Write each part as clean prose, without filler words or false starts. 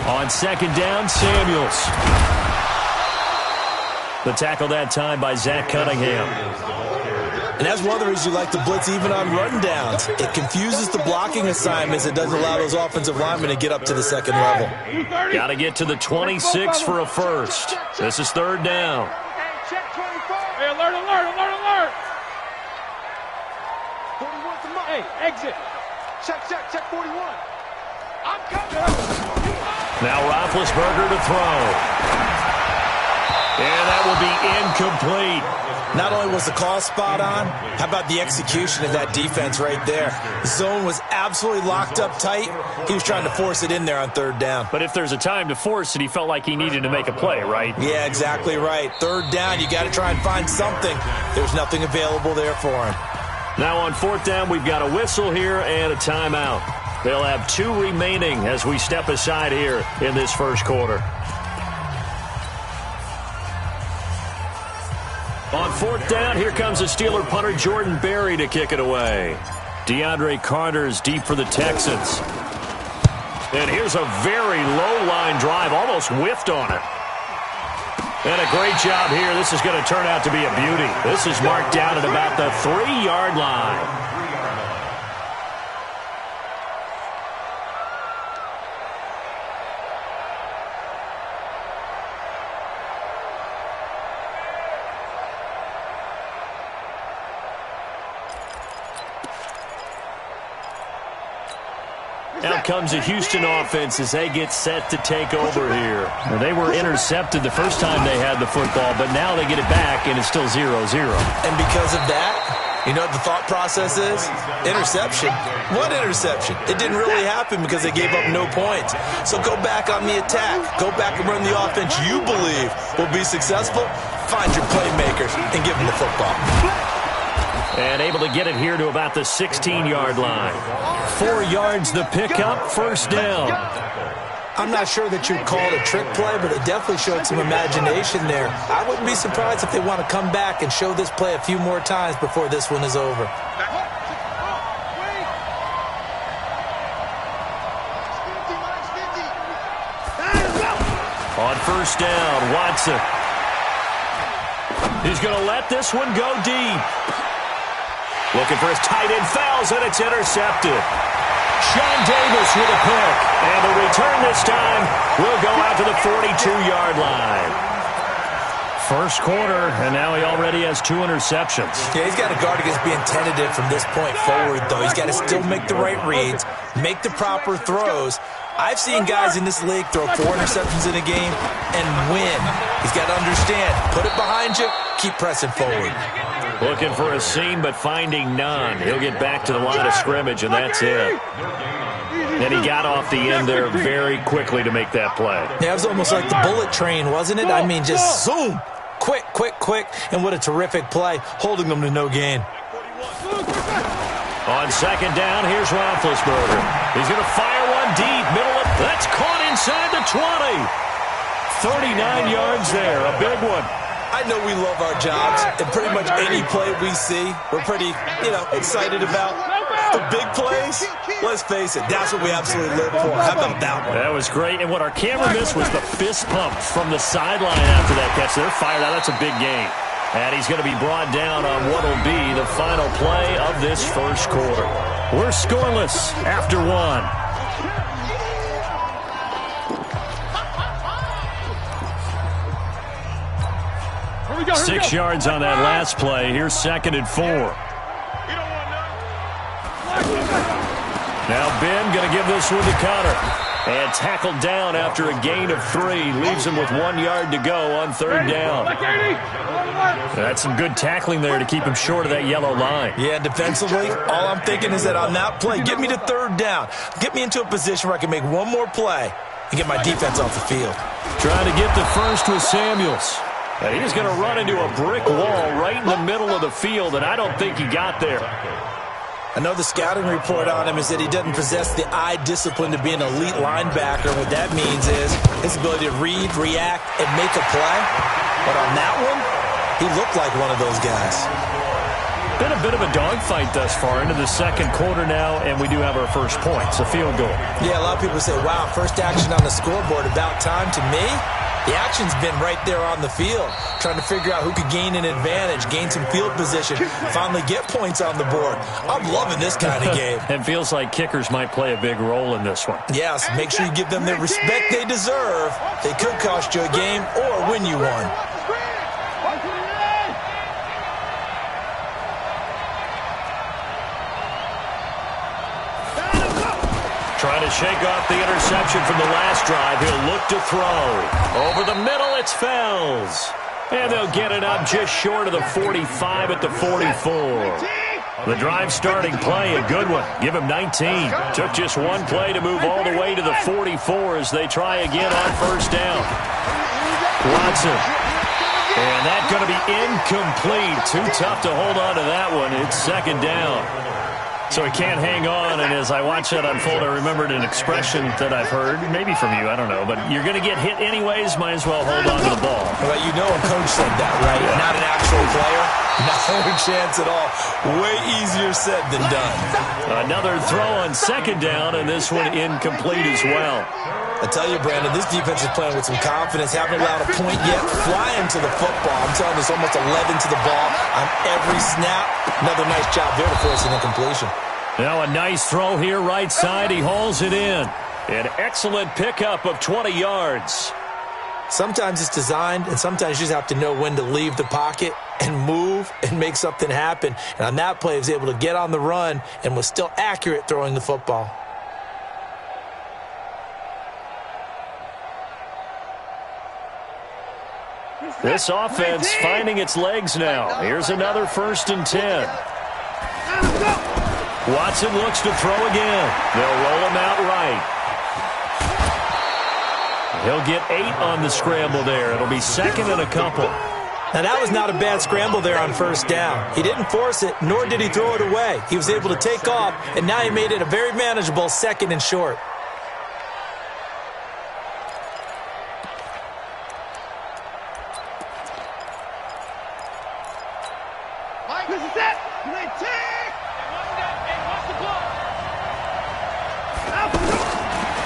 On second down, Samuels. The tackle that time by Zach Cunningham. And that's one of the reasons you like to blitz even on run downs. It confuses the blocking assignments. It doesn't allow those offensive linemen to get up to the second level. Got to get to the 26 for a first. This is third down. Hey, alert, alert, alert, alert. 41 to Mike. Hey, exit. Check 41. I'm coming. Now Roethlisberger to throw. And that will be incomplete. Not only was the call spot on, how about the execution of that defense right there? The zone was absolutely locked up tight. He was trying to force it in there on third down. But if there's a time to force it, he felt like he needed to make a play, right? Yeah, exactly right. Third down, you got to try and find something. There's nothing available there for him. Now on fourth down, we've got a whistle here and a timeout. They'll have 2 remaining as we step aside here in this first quarter. On fourth down, here comes the Steeler punter Jordan Berry to kick it away. DeAndre Carter's deep for the Texans. And here's a very low-line drive, almost whiffed on it. And a great job here. This is going to turn out to be a beauty. This is marked down at about the 3-yard line. Out comes the Houston offense as they get set to take over here. Now, they were intercepted the first time they had the football, but now they get it back, and it's still 0-0. And because of that, you know what the thought process is? Interception. What interception? It didn't really happen because they gave up no points. So go back on the attack. Go back and run the offense you believe will be successful. Find your playmakers and give them the football. And able to get it here to about the 16-yard line. 4 yards the pickup, first down. I'm not sure that you'd call it a trick play, but it definitely showed some imagination there. I wouldn't be surprised if they want to come back and show this play a few more times before this one is over. On first down, Watson. He's going to let this one go deep. Looking for his tight end, fouls, and it's intercepted. Sean Davis with a pick. And the return this time will go out to the 42-yard line. First quarter, and now he already has 2 interceptions. Yeah, he's got to guard against being tentative from this point forward, though. He's got to still make the right reads, make the proper throws. I've seen guys in this league throw 4 interceptions in a game and win. He's got to understand, put it behind you, keep pressing forward. Looking for a seam, but finding none. He'll get back to the line of scrimmage, and that's it. And he got off the end there very quickly to make that play. Yeah, it was almost like the bullet train, wasn't it? I mean, just zoom. Quick, quick, quick. And what a terrific play, holding them to no gain. On second down, here's Roethlisberger. He's going to fire one deep, middle of... That's caught inside the 20. 39 yards there, a big one. I know we love our jobs, and pretty much any play we see, we're pretty, excited about. The big plays, let's face it, that's what we absolutely live for. How about that one? That was great, and what our camera missed was the fist pump from the sideline after that catch. They're fired out. That's a big game. And he's going to be brought down on what will be the final play of this first quarter. We're scoreless after 1. 6 yards on that last play. Here's second and 4. Now Ben going to give this one to Connor. And tackled down after a gain of 3. Leaves him with 1 yard to go on third down. That's some good tackling there to keep him short of that yellow line. Yeah, defensively, all I'm thinking is that on that play, get me to third down. Get me into a position where I can make one more play and get my defense off the field. Trying to get the first with Samuels. And he's going to run into a brick wall right in the middle of the field, and I don't think he got there. I know the scouting report on him is that he doesn't possess the eye discipline to be an elite linebacker. What that means is his ability to read, react, and make a play. But on that one, he looked like one of those guys. been a bit of a dogfight thus far into the second quarter now, and we do have our first points, a field goal. Yeah, a lot of people say, wow, first action on the scoreboard, about time. To me, the action's been right there on the field, trying to figure out who could gain an advantage, gain some field position, finally get points on the board. I'm loving this kind of game. It feels like kickers might play a big role in this one. Yes, make sure you give them the respect they deserve. They could cost you a game or win you one. Trying to shake off the interception from the last drive. He'll look to throw. Over the middle, it's Fells. And they'll get it up just short of the 45 at the 44. The drive starting play, a good one. Give him 19. Took just one play to move all the way to the 44 as they try again on first down. Watson. And that's going to be incomplete. Too tough to hold on to that one. It's second down. So he can't hang on, and as I watch that unfold, I remembered an expression that I've heard, maybe from you, I don't know, but you're going to get hit anyways, might as well hold on to the ball. Well, you know a coach said that, right? Yeah. Not an actual player. No chance at all. Way easier said than done. Another throw on second down, and this one incomplete as well. I tell you, Brandon, this defense is playing with some confidence. Haven't allowed a point yet. Flying to the football. I'm telling you, it's almost 11 to the ball on every snap. Another nice job there to force an incompletion. Now a nice throw here right side. He hauls it in. An excellent pickup of 20 yards. Sometimes it's designed, and sometimes you just have to know when to leave the pocket and move and make something happen. And on that play, he was able to get on the run and was still accurate throwing the football. This offense finding its legs now. Here's another 1st and 10. Watson looks to throw again. They'll roll him out right. He'll get 8 on the scramble there. It'll be second and a couple. Now, that was not a bad scramble there on first down. He didn't force it, nor did he throw it away. He was able to take off, and now he made it a very manageable second and short.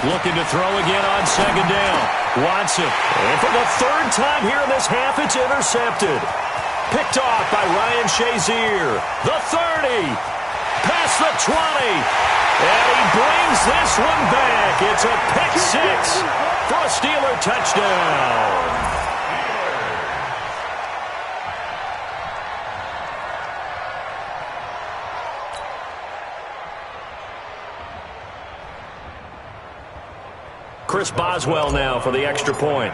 Looking to throw again on second down. Watson. And for the 3rd time here in this half, it's intercepted. Picked off by Ryan Shazier. The 30. Past the 20. And he brings this one back. It's a pick 6 for a Steeler touchdown. Chris Boswell now for the extra point.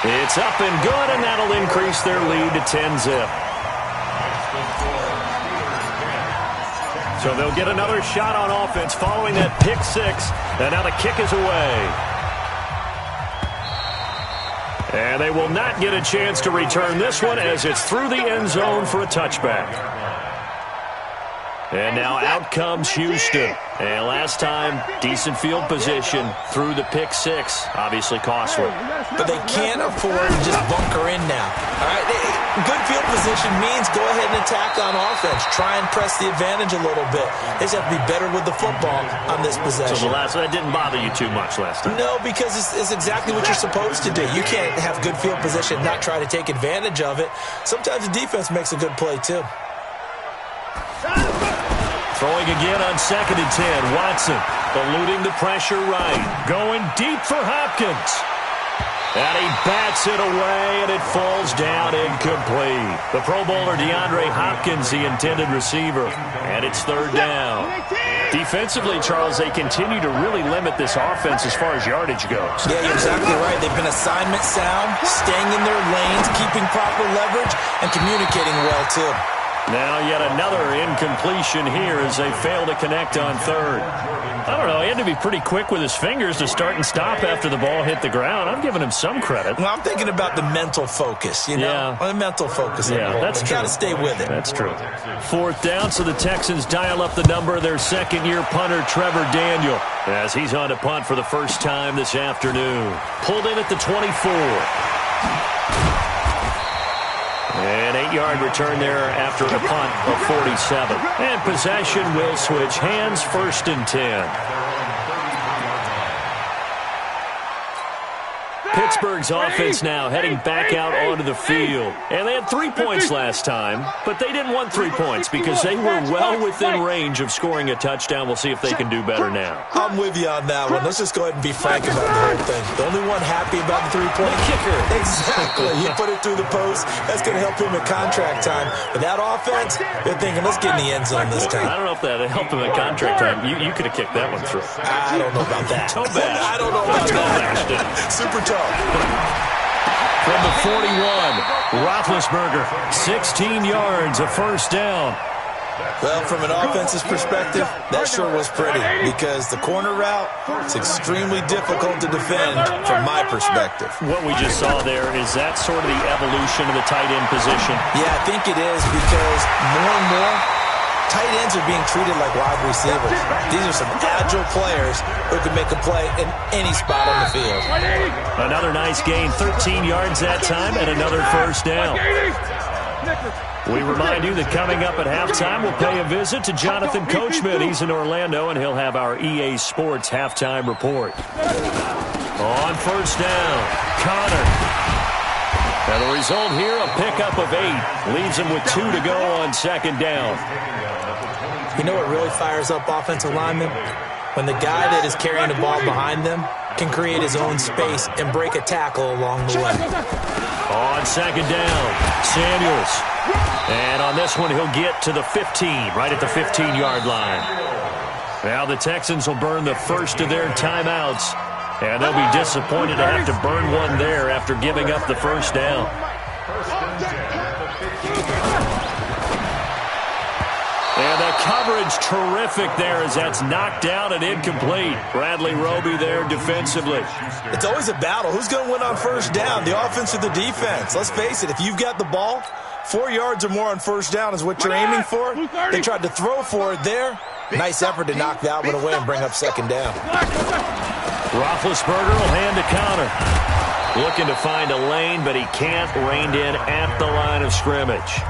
It's up and good, and that'll increase their lead to 10-zip. So they'll get another shot on offense following that pick 6, and now the kick is away. And they will not get a chance to return this one as it's through the end zone for a touchback. And now out comes Houston. And last time, decent field position through the pick 6. Obviously costly. But they can't afford to just bunker in now. All right, good field position means go ahead and attack on offense. Try and press the advantage a little bit. They just have to be better with the football on this possession. So that didn't bother you too much last time? No, because it's exactly what you're supposed to do. You can't have good field position and not try to take advantage of it. Sometimes the defense makes a good play, too. Throwing again on 2nd and 10. Watson eluding the pressure right. Going deep for Hopkins. And he bats it away, and it falls down incomplete. The Pro Bowler DeAndre Hopkins, the intended receiver. And it's 3rd down. Defensively, Charles, they continue to really limit this offense as far as yardage goes. Yeah, you're exactly right. They've been assignment sound, staying in their lanes, keeping proper leverage, and communicating well, too. Now yet another incompletion here as they fail to connect on 3rd. I don't know, he had to be pretty quick with his fingers to start and stop after the ball hit the ground. I'm giving him some credit. Well, I'm thinking about the mental focus, you know? Yeah. The mental focus. Yeah, that's true. Got to stay with it. That's true. 4th down, so the Texans dial up the number of their second-year punter, Trevor Daniel, as he's on to punt for the first time this afternoon. Pulled in at the 24. An 8-yard return there after a punt of 47. And possession will switch hands, 1st and 10. Pittsburgh's offense now heading back out onto the field. And they had 3 points last time, but they didn't want 3 points because they were well within range of scoring a touchdown. We'll see if they can do better now. I'm with you on that one. Let's just go ahead and be frank about the whole thing. The only one happy about the three-point kicker. Exactly. He put it through the post. That's going to help him at contract time. But that offense, they're thinking, let's get in the end zone this time. I don't know if that helped him at contract time. You could have kicked that one through. I don't know about that. I don't know about that. Super tough. From the 41, Roethlisberger, 16 yards, a 1st down. Well, from an offensive perspective, that sure was pretty because the corner route is extremely difficult to defend from my perspective. What we just saw there, is that sort of the evolution of the tight end position? Yeah, I think it is because more and more, tight ends are being treated like wide receivers. These are some agile players who can make a play in any spot on the field. Another nice gain, 13 yards that time, and another 1st down. We remind you that coming up at halftime, we'll pay a visit to Jonathan Coachman. He's in Orlando, and he'll have our EA Sports halftime report. On 1st down, Connor. And the result here, a pickup of 8. Leaves him with 2 to go on 2nd down. You know what really fires up offensive linemen? When the guy that is carrying the ball behind them can create his own space and break a tackle along the way. On 2nd down, Samuels. And on this one, he'll get to the 15, right at the 15-yard line. Now the Texans will burn the first of their timeouts. And they'll be disappointed to have to burn one there after giving up the 1st down. And the coverage terrific there as that's knocked down and incomplete. Bradley Roby there defensively. It's always a battle. Who's going to win on 1st down, the offense or the defense? Let's face it, if you've got the ball, 4 yards or more on 1st down is what you're aiming for. They tried to throw for it there. Nice effort to knock that one away and bring up 2nd down. Roethlisberger will hand to Connor. Looking to find a lane, but he can't. Reined in at the line of scrimmage.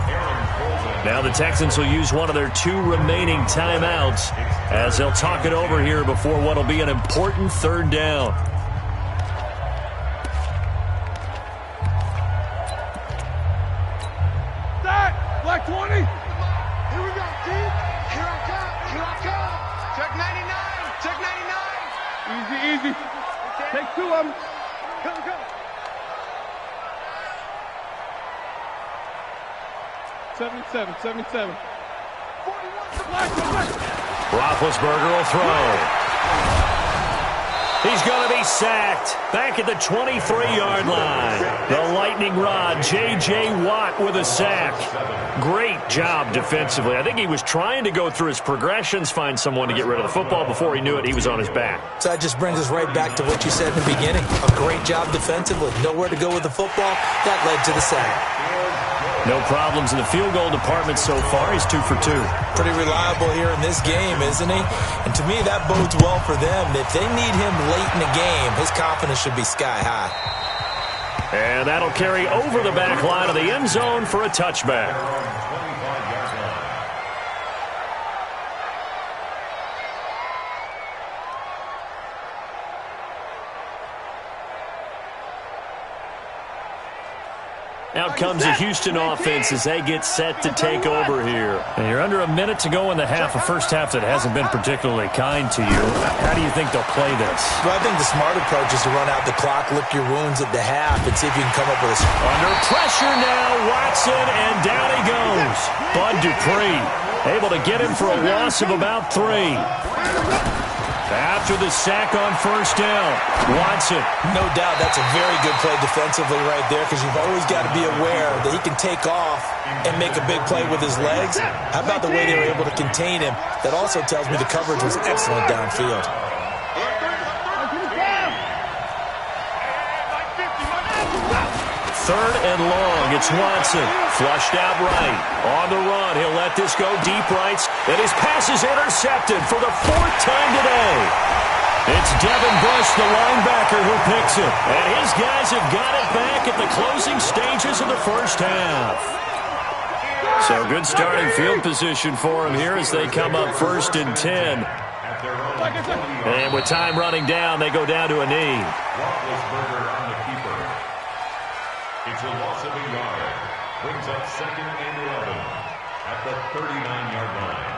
Now the Texans will use one of their 2 remaining timeouts as they'll talk it over here before what will be an important 3rd down. Black 20. Here we go, team. Here I come. Here I come. Check 99. Check 99. Easy, easy. Take 2 of them. Come. 77. 41. Roethlisberger will throw. He's going to be sacked back at the 23-yard line. The lightning rod, J.J. Watt with a sack. Great job defensively. I think he was trying to go through his progressions, find someone to get rid of the football. Before he knew it, he was on his back. So that just brings us right back to what you said in the beginning. A great job defensively. Nowhere to go with the football. That led to the sack. No problems in the field goal department so far. He's 2 for 2. Pretty reliable here in this game, isn't he? And to me, that bodes well for them. If they need him late in the game, his confidence should be sky high. And that'll carry over the back line of the end zone for a touchback. Out comes the Houston offense as they get set to take over here. And you're under a minute to go in the half, a first half that hasn't been particularly kind to you. How do you think they'll play this? Well, I think the smart approach is to run out the clock, lick your wounds at the half, and see if you can come up with a... Under pressure now, Watson, and down he goes. Bud Dupree able to get him for a loss of about 3. After the sack on 1st down, Watson. No doubt that's a very good play defensively right there because you've always got to be aware that he can take off and make a big play with his legs. How about the way they were able to contain him? That also tells me the coverage was excellent downfield. 3rd and long. It's Watson. Flushed out right. On the run. He'll let this go deep right. And his pass is intercepted for the 4th time today. It's Devin Bush, the linebacker, who picks it. And his guys have got it back at the closing stages of the first half. So good starting field position for him here as they come up 1st and 10. And with time running down, they go down to a knee. Roethlisberger on the keeper. It's a loss of a yard. Brings up 2nd and 11 at the 39-yard line.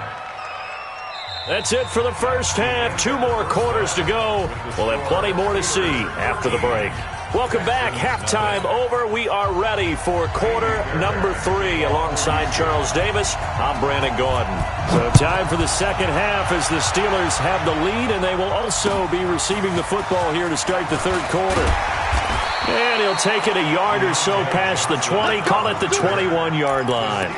That's it for the first half. 2 more quarters to go. We'll have plenty more to see after the break. Welcome back. Halftime over. We are ready for quarter number 3. Alongside Charles Davis, I'm Brandon Gordon. So time for the second half as the Steelers have the lead, and they will also be receiving the football here to start the third quarter. And he'll take it a yard or so past the 20, call it the 21-yard line.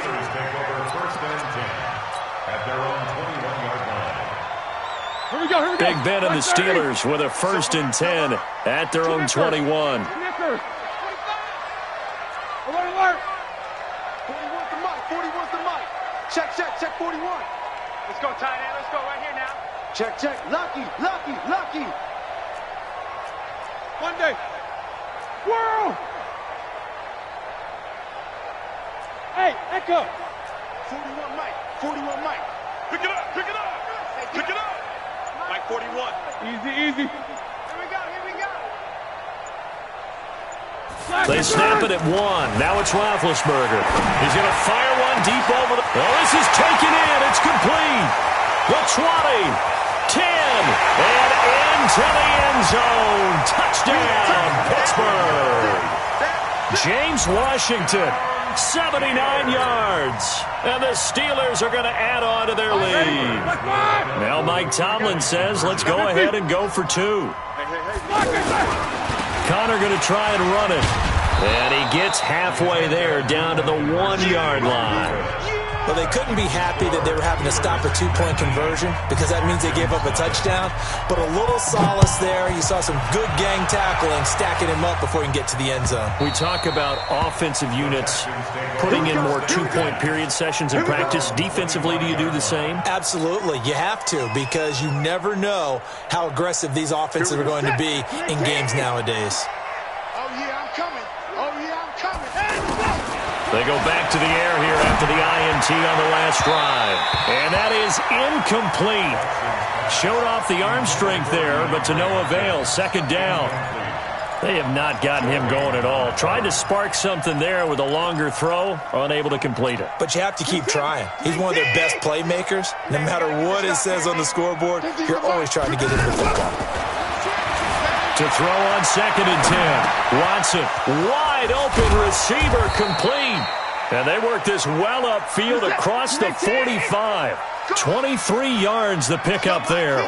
Big Ben and the Steelers with a 1st and 10 at their own 21. 41's the mic. Check 41. Let's go, tight end. Let's go right here now. Check. Lucky. Monday. World. Hey, Echo. 41 Mike. Pick it up. Mike 41. Easy. Here we go. They snap it at 1. Now it's Roethlisberger. He's going to fire one deep over the... Oh, this is taken in. It's complete. The 20, 10, and into the end zone. Touchdown, Pittsburgh. James Washington, 79 yards. And the Steelers are going to add on to their lead. Now Mike Tomlin says, let's go ahead and go for 2. Connor going to try and run it. And he gets halfway there, down to the 1-yard line. Well, they couldn't be happy that they were having to stop a 2-point conversion because that means they gave up a touchdown. But a little solace there. You saw some good gang tackling, stacking him up before he can get to the end zone. We talk about offensive units putting in more 2-point period sessions in practice. Defensively, do you do the same? Absolutely. You have to because you never know how aggressive these offenses are going to be in games nowadays. Oh, yeah, I'm coming. They go back to the air here after the INT on the last drive. And that is incomplete. Showed off the arm strength there, but to no avail. 2nd down. They have not gotten him going at all. Tried to spark something there with a longer throw, unable to complete it. But you have to keep trying. He's one of their best playmakers. No matter what it says on the scoreboard, you're always trying to get into the football. To throw on 2nd and 10. Watson, wide open receiver, complete. And they work this well upfield across the 45. 23 yards the pickup there.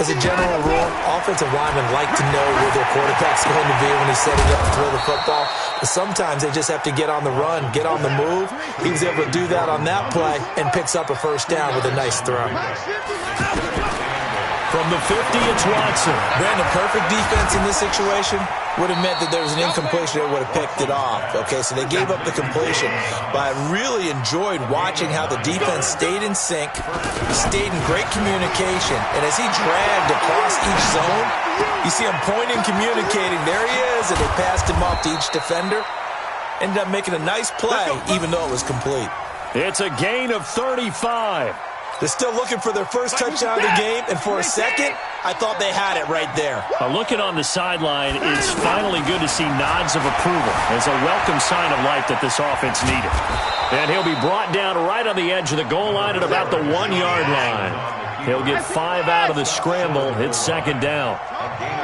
As a general rule, offensive linemen like to know where their quarterback's going to be when he's setting up to throw the football. But sometimes they just have to get on the run, get on the move. He was able to do that on that play and picks up a 1st down with a nice throw. From the 50, it's Watson. Brandon, perfect defense in this situation would have meant that there was an incompletion that would have picked it off. Okay, so they gave up the completion. But I really enjoyed watching how the defense stayed in sync, stayed in great communication, and as he dragged across each zone, you see him pointing, communicating. There he is, and they passed him off to each defender. Ended up making a nice play, even though it was complete. It's a gain of 35. They're still looking for their first touchdown of the game, and for a second, I thought they had it right there. Looking on the sideline, it's finally good to see nods of approval. It's a welcome sign of life that this offense needed. And he'll be brought down right on the edge of the goal line at about the 1-yard line. He'll get 5 out of the scramble. It's 2nd down.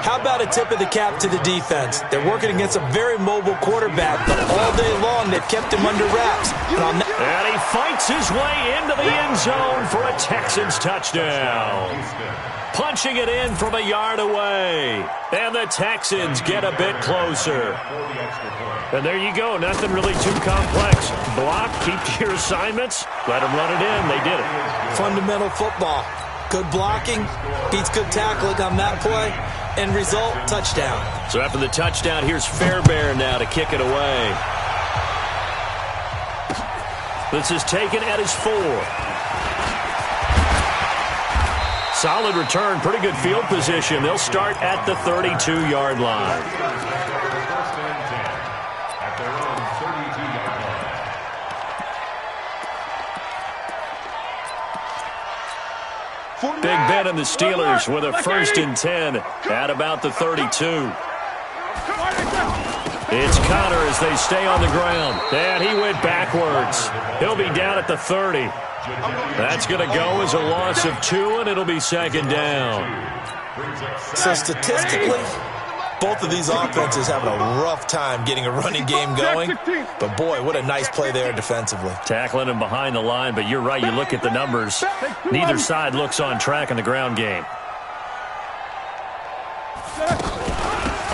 How about a tip of the cap to the defense? They're working against a very mobile quarterback, but all day long they've kept him under wraps. And he fights his way into the end zone for a Texans touchdown. Punching it in from a yard away. And the Texans get a bit closer. And there you go. Nothing really too complex. Block, keep to your assignments, let them run it in. They did it. Fundamental football. Good blocking, beats good tackling on that play, and result, touchdown. So after the touchdown, here's Fairbairn now to kick it away. This is taken at his 4. Solid return, pretty good field position. They'll start at the 32-yard line. Big Ben and the Steelers with a 1st and 10 at about the 32. It's Connor as they stay on the ground. And he went backwards. He'll be down at the 30. That's going to go as a loss of 2, and it'll be 2nd down. So statistically, both of these offenses having a rough time getting a running game going. But, boy, what a nice play there defensively. Tackling him behind the line, but you're right. You look at the numbers. Neither side looks on track in the ground game.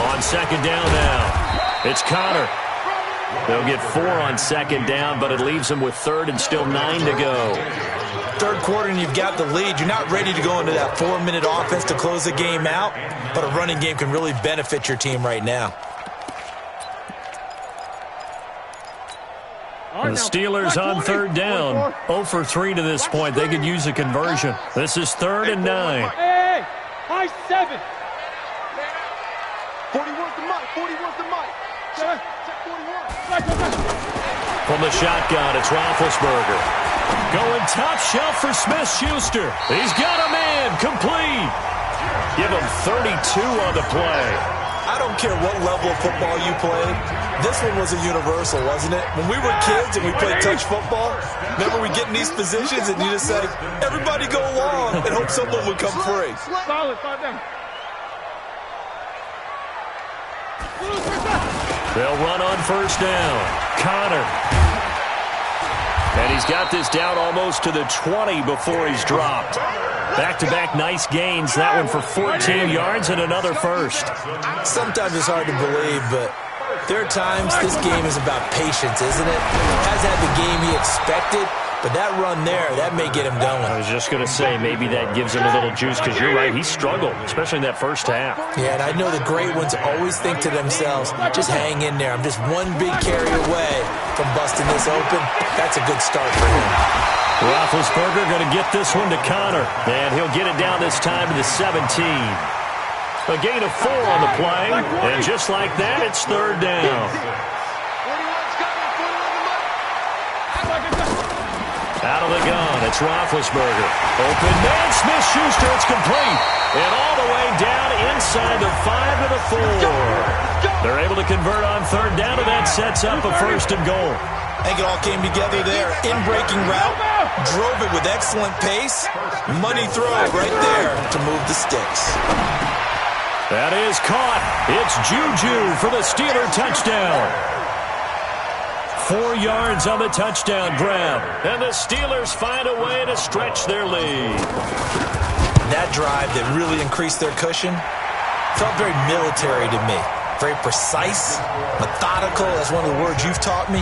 On 2nd down now, it's Connor. They'll get 4 on 2nd down, but it leaves them with 3rd and still 9 to go. 3rd quarter and you've got the lead. You're not ready to go into that 4-minute offense to close the game out, but a running game can really benefit your team right now. The Steelers on 3rd down. 0 for 3 to this point. They could use a conversion. This is 3rd and 9. Hey, high 7. 41's the mic. 41's the mic. Check 41. From the shotgun, it's Roethlisberger. Going top shelf for Smith-Schuster. He's got a man. Complete. Give him 32 on the play. I don't care what level of football you played. This one was a universal, wasn't it? When we were kids and we played touch football, remember we get in these positions and you just say, everybody go long and hope someone would come free. Solid, 5 down. They'll run on 1st down. Connor. And he's got this down almost to the 20 before he's dropped. Back-to-back nice gains. That one for 14 yards and another 1st. Sometimes it's hard to believe, but there are times this game is about patience, isn't it? He hasn't had the game he expected, but that run there, that may get him going. I was just going to say, maybe that gives him a little juice, because you're right, he struggled, especially in that 1st half. Yeah, and I know the great ones always think to themselves, just hang in there. I'm just one big carry away from busting this open. That's a good start for him. Roethlisberger going to get this one to Connor, and he'll get it down this time to the 17. A gain of 4 on the play, and just like that, it's 3rd down. Out of the gun, it's Roethlisberger. Open man, Smith-Schuster, it's complete. And all the way down inside the 5 to the 4. They're able to convert on 3rd down, and that sets up a 1st and goal. I think it all came together there. In-breaking route, drove it with excellent pace. Money throw right there to move the sticks. That is caught. It's Juju for the Steeler touchdown. 4 yards on the touchdown grab. And the Steelers find a way to stretch their lead. That drive that really increased their cushion felt very military to me. Very precise, methodical. That's one of the words you've taught me.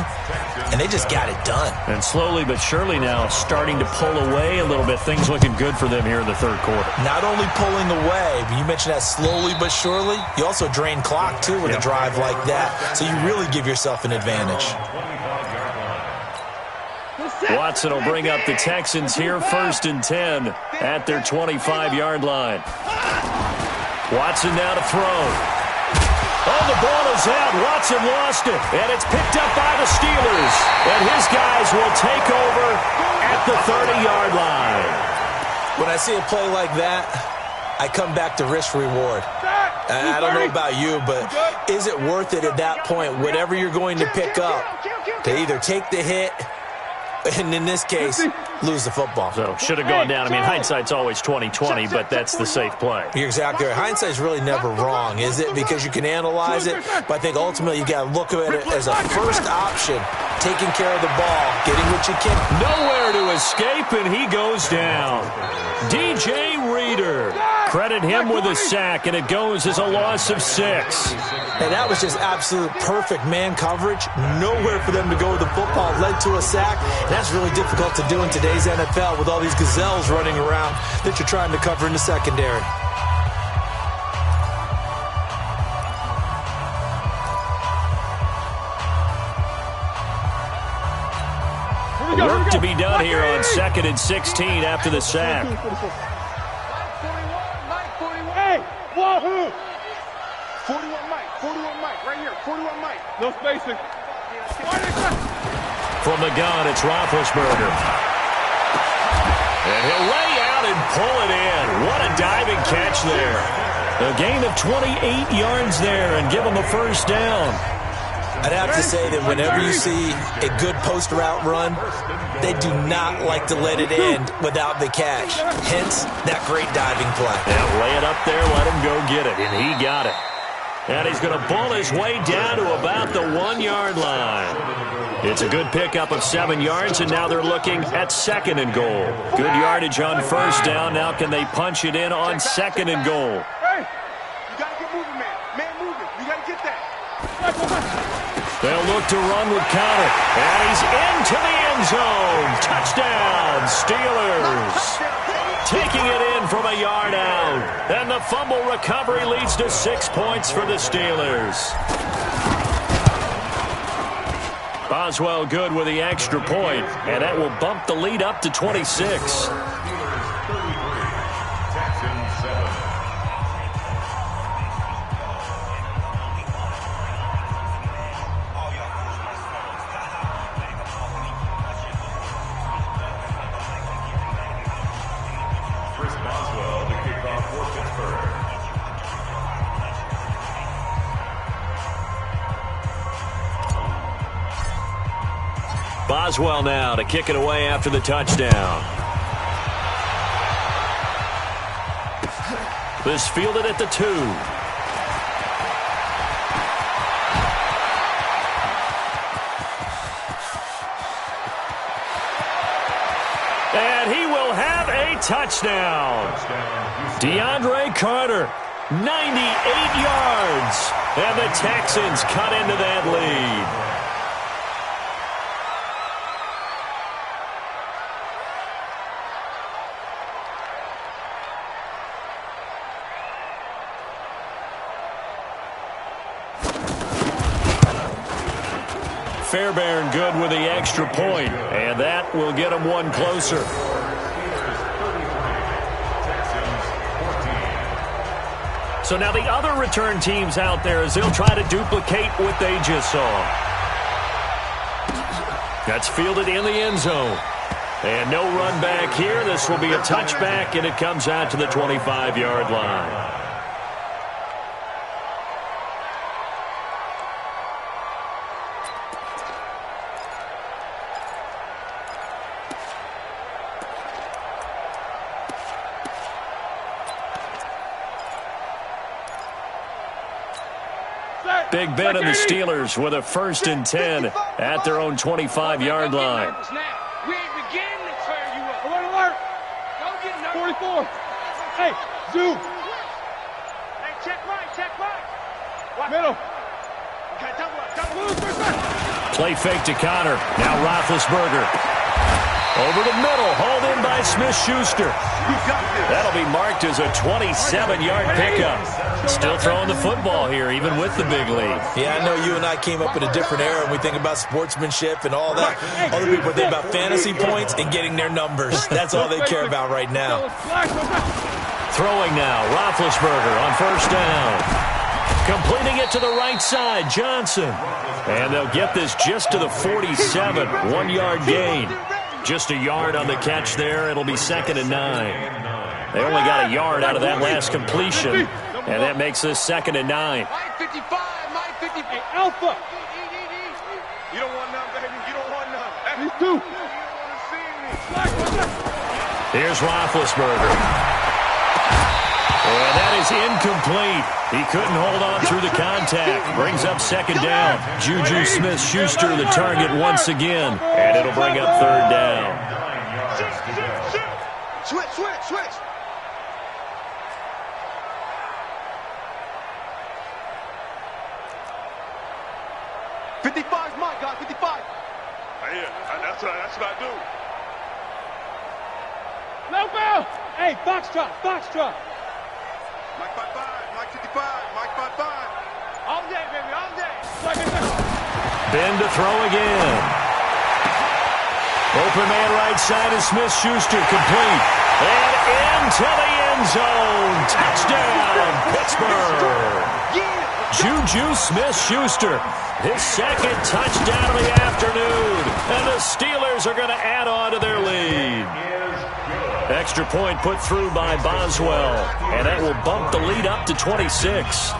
And they just got it done. And slowly but surely now starting to pull away a little bit. Things looking good for them here in the 3rd quarter. Not only pulling away, but you mentioned that slowly but surely. You also drain clock, too, with a drive like that. So you really give yourself an advantage. Watson will bring up the Texans here, 1st and 10 at their 25-yard line. Watson now to throw. Oh, the ball is out. Watson lost it, and it's picked up by the Steelers. And his guys will take over at the 30-yard line. When I see a play like that, I come back to risk-reward. I don't know about you, but is it worth it at that point, whatever you're going to pick up, to either take the hit, and in this case, lose the football? So, should have gone down. I mean, hindsight's always 20/20, but that's the safe play. You're exactly right. Hindsight's really never wrong, is it? Because you can analyze it, but I think ultimately you got to look at it as a first option, taking care of the ball, getting what you can. Nowhere to escape, and he goes down. DJ Reader. Credit him with a sack, and it goes as a loss of 6. And that was just absolute perfect man coverage. Nowhere for them to go with the football. Led to a sack. And that's really difficult to do in today's NFL with all these gazelles running around that you're trying to cover in the secondary. Work to be done here on 2nd and 16 after the sack. Hey, wahoo! 41 Mike, right here. 41 Mike. No spacing. From the gun, it's Roethlisberger. And he'll lay out out and pull it in. What a diving catch there. A gain of 28 yards there and give them a first down. I'd have to say that whenever you see a good post route run, they do not like to let it end without the catch. Hence, that great diving play. Yeah, lay it up there, let him go get it, and he got it. And he's going to bull his way down to about the 1-yard line. It's a good pickup of 7 yards, and now they're looking at 2nd and goal. Good yardage on first down. Now can they punch it in on 2nd and goal? Hey, you got to get moving, man. Man moving. You got to get that. They'll look to run with Connor. And he's into the end zone. Touchdown, Steelers. Taking it in from a yard out. And the fumble recovery leads to 6 points for the Steelers. Boswell good with the extra point, and that will bump the lead up to 26. Boswell now to kick it away after the touchdown. This fielded at the 2. And he will have a touchdown. DeAndre Carter, 98 yards. And the Texans cut into that lead. Fairbairn good with the extra point, and that will get them one closer. So now the other return teams out there as they'll try to duplicate what they just saw. That's fielded in the end zone. And no run back here. This will be a touchback, and it comes out to the 25-yard line. Big Ben and the Steelers with a 1st and 10 at their own 25-yard line. We ain't beginning to tear you up. Alert. Go get number 44. Hey, zoom. Hey, check right. Watch middle. Okay, double. Play fake to Connor. Now Roethlisberger. Over the middle, hauled in by Smith-Schuster. That'll be marked as a 27-yard pickup. Still throwing the football here, even with the big lead. Yeah, I know you and I came up in a different era, and we think about sportsmanship and all that. Other people think about fantasy points and getting their numbers. That's all they care about right now. Throwing now, Roethlisberger on first down. Completing it to the right side, Johnson. And they'll get this just to the 47, 1-yard gain. Just a yard on the catch there. It'll be 2nd and 9. They only got a yard out of that last completion, and that makes this 2nd and 9. Mike 55, Mike 55. Hey, Alpha. You don't want none, baby. You don't want none. Me too. You don't want to see me. Here's Roethlisberger. And that is incomplete. He couldn't hold on through the contact. Brings up 2nd down. Juju Smith-Schuster the target once again. And it'll bring up 3rd down. Switch. 55's Mike, guys. 55. Yeah, that's what I do. No bell. Hey, Foxtrot. Mike 55, Mike 55, Mike 55. All day, baby, all day. Ben to throw again. Open man right side is Smith-Schuster, complete. And into the end zone. Touchdown, Pittsburgh. Juju Smith-Schuster, his 2nd touchdown of the afternoon. And the Steelers are going to add on to their lead. Extra point put through by Boswell, and that will bump the lead up to 26.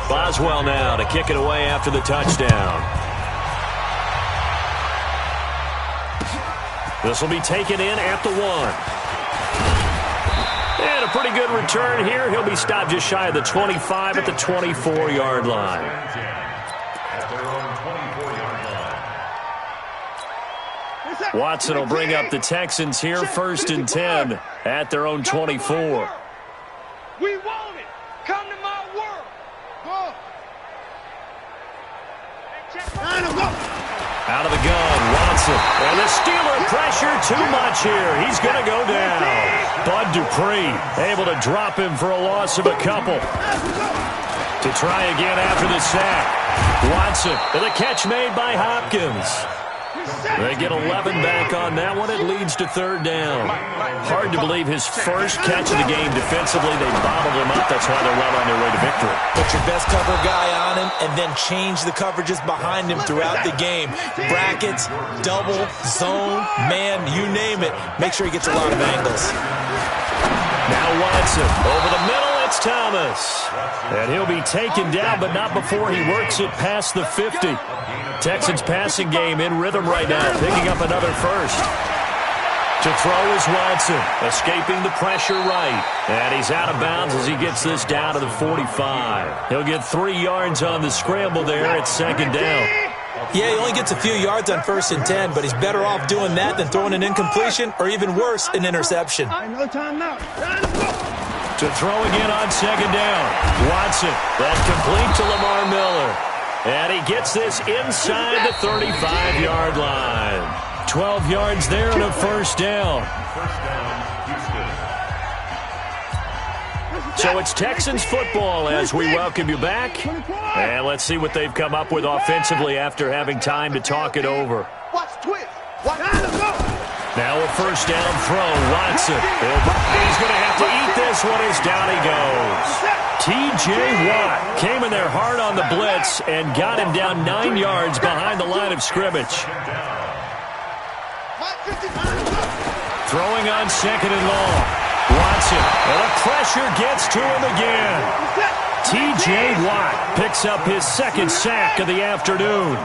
Boswell now to kick it away after the touchdown. This will be taken in at the 1. And a pretty good return here. He'll be stopped just shy of the 25 at the 24-yard line. Watson will bring up the Texans here, 1st and 10 at their own 24. We want it. Come to my world. Go. Out of the gun, Watson. And the Steeler pressure too much here. He's going to go down. Bud Dupree able to drop him for a loss of a couple. To try again after the sack. Watson, and the catch made by Hopkins. They get 11 back on that one. It leads to 3rd down. Hard to believe his first catch of the game defensively. They bottled him up. That's why they're well on their way to victory. Put your best cover guy on him and then change the coverages behind him throughout the game. Brackets, double, zone, man, you name it. Make sure he gets a lot of angles. Now Watson over the middle. It's Thomas. And he'll be taken down, but not before he works it past the 50. Texans passing game in rhythm right now, picking up another first. To throw is Watson, escaping the pressure right. And he's out of bounds as he gets this down to the 45. He'll get 3 yards on the scramble there at 2nd down. Yeah, he only gets a few yards on 1st and 10, but he's better off doing that than throwing an incompletion or even worse, an interception. No time now. To throw again on 2nd down. Watson, that's complete to Lamar Miller. And he gets this inside the 35-yard line. 12 yards there and a 1st down. So it's Texans football as we welcome you back. And let's see what they've come up with offensively after having time to talk it over. Watch twist. Now a 1st down throw. Watson. He's going to have to eat this one as down he goes. T.J. Watt came in there hard on the blitz and got him down 9 yards behind the line of scrimmage. Throwing on 2nd and long. Watson. And the pressure gets to him again. T.J. Watt picks up his 2nd sack of the afternoon.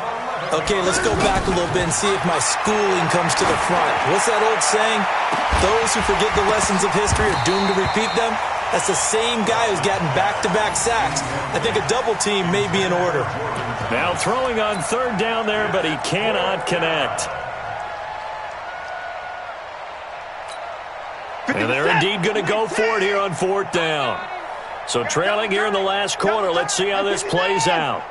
Okay, let's go back a little bit and see if my schooling comes to the front. What's that old saying? Those who forget the lessons of history are doomed to repeat them. That's the same guy who's gotten back-to-back sacks. I think a double team may be in order. Now throwing on 3rd down there, but he cannot connect. And they're indeed going to go for it here on 4th down. So trailing here in the last quarter. Let's see how this plays out.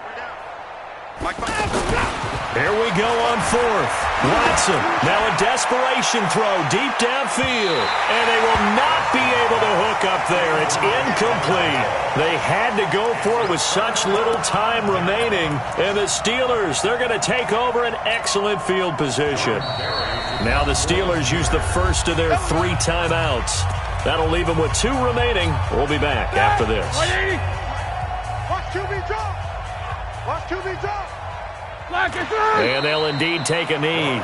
Here we go on 4th. Watson, now a desperation throw deep downfield. And they will not be able to hook up there. It's incomplete. They had to go for it with such little time remaining. And the Steelers, they're going to take over an excellent field position. Now the Steelers use the first of their 3 timeouts. That'll leave them with 2 remaining. We'll be back after this. Watch QB drop. Watch QB drop. And they'll indeed take a knee.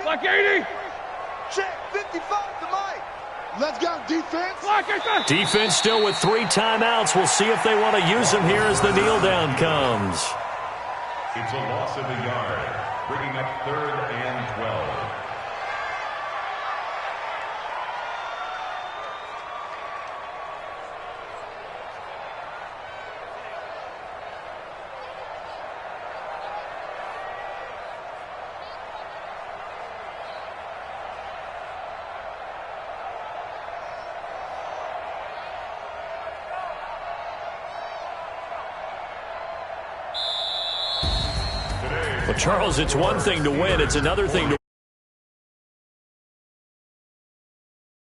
Like 80. Check 55 to Mike. Let's go, defense. Like Defense still with 3 timeouts. We'll see if they want to use them here as the kneel down comes. It's a loss of a yard, bringing up 3rd and 12. Well, Charles, it's one thing to win. It's another thing to